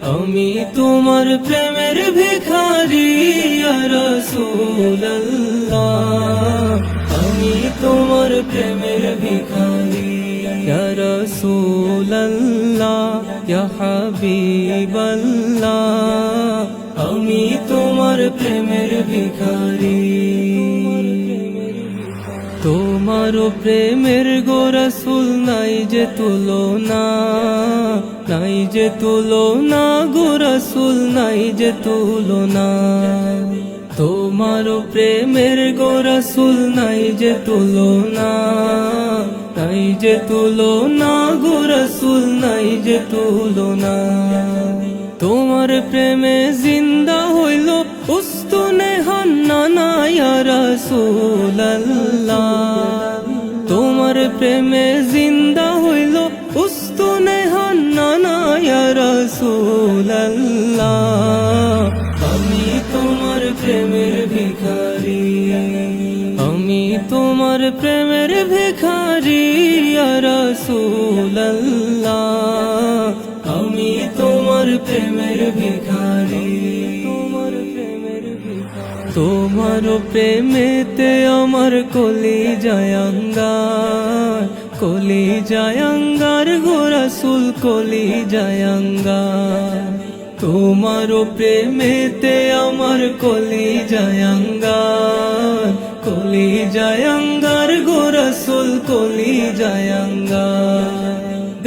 আমি তোমার প্রেমের ভিখারি ইয়া রাসূলুল্লাহ, আমি তোমার প্রেমের ভিখারি ইয়া রাসূলুল্লাহ, ইয়া হাবিবাল্লাহ, আমি তোমার প্রেমের ভিখারি। তোমার প্রেমের গো রাসূল নাই যে তুলনা, নাই যে তুলনা গো রাসূল, নাই যে তুলনা। তোমার প্রেমের গো রাসূল নাই যে তুলনা, নাই যে তুলনা গো রাসূল, নাই যে তুলনা। তোমার প্রেমে জিন্দা হইল উস্তুনে হান্নানা ইয়া রাসূলুল্লাহ, তোমার প্রেমে জিন্দা হইল উস্তুনে হান্নানা ইয়া রাসূলুল্লাহ, আমি তোমার প্রেমের ভিখারি, আমি তোমার প্রেমের ভিখারি ইয়া রাসূলুল্লাহ, আমি তোমার প্রেমের ভিখারি। তোমার প্রেমেতে আমার কলি জায়াঙ্গার, কলি জায়াঙ্গার গো রাসূল, কলি জায়াঙ্গার। তোমার প্রেমেতে আমার কলি জায়াঙ্গার, কলি জায়াঙ্গার গো রাসূল, কলি জায়াঙ্গার।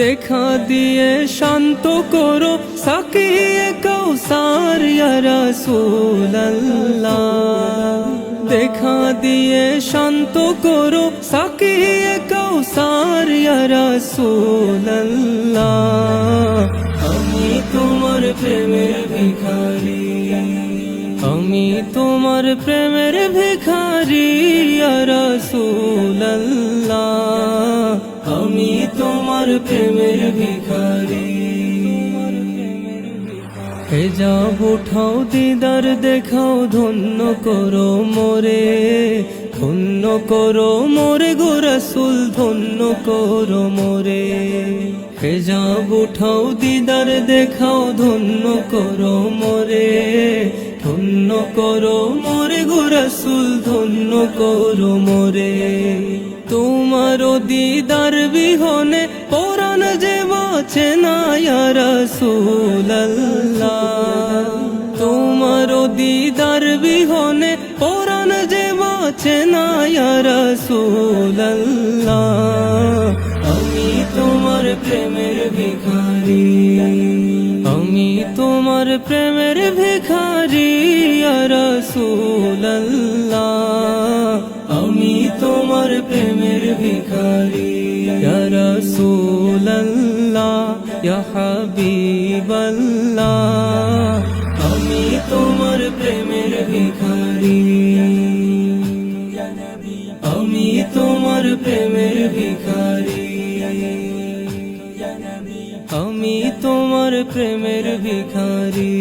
দেখা দিয়ে শান্ত করো সাকিয়ে কাউসার ইয়া রাসূলুল্লাহ, দেখা দিয়ে শান্ত করো সাকিয়ে কাউসার ইয়া রাসূলুল্লাহ, আমি তোমার প্রেমের ভিখারি, আমি তোমার প্রেমের ভিখারি ইয়া রাসূলুল্লাহ, আমি তোমার প্রেমের ভিখারি। হিজাব উঠাও দিদার দেখাও, ধন্য করো মোরে, ধন্য করো মোরে গো রাসূল, ধন্য করো মোরে। হিজাব উঠাও দিদার দেখাও, ধন্য করো মোরে, ধন্য করো মোরে গো রাসূল, ধন্য করো মোরে। তোমার দিদার বিহনে পরাণ যে বাঁচে না ইয়া রাসূলুল্লাহ, তোমার দিদার বিহনে পরাণ যে বাঁচে না ইয়া রাসূলুল্লাহ, আমি তোমার প্রেমের ভিখারি, আমি তোমার প্রেমের ভিখারি ইয়া রাসূলুল্লাহ, আমি তোমার প্রেমের ভিখারি ইয়া রাসূলুল্লাহ, ইয়া হাবিবাল্লাহ, আমি তোমার প্রেমের ভিখারি, আমি তোমার প্রেমের ভিখারি, আমি তোমার প্রেমের ভিখারি।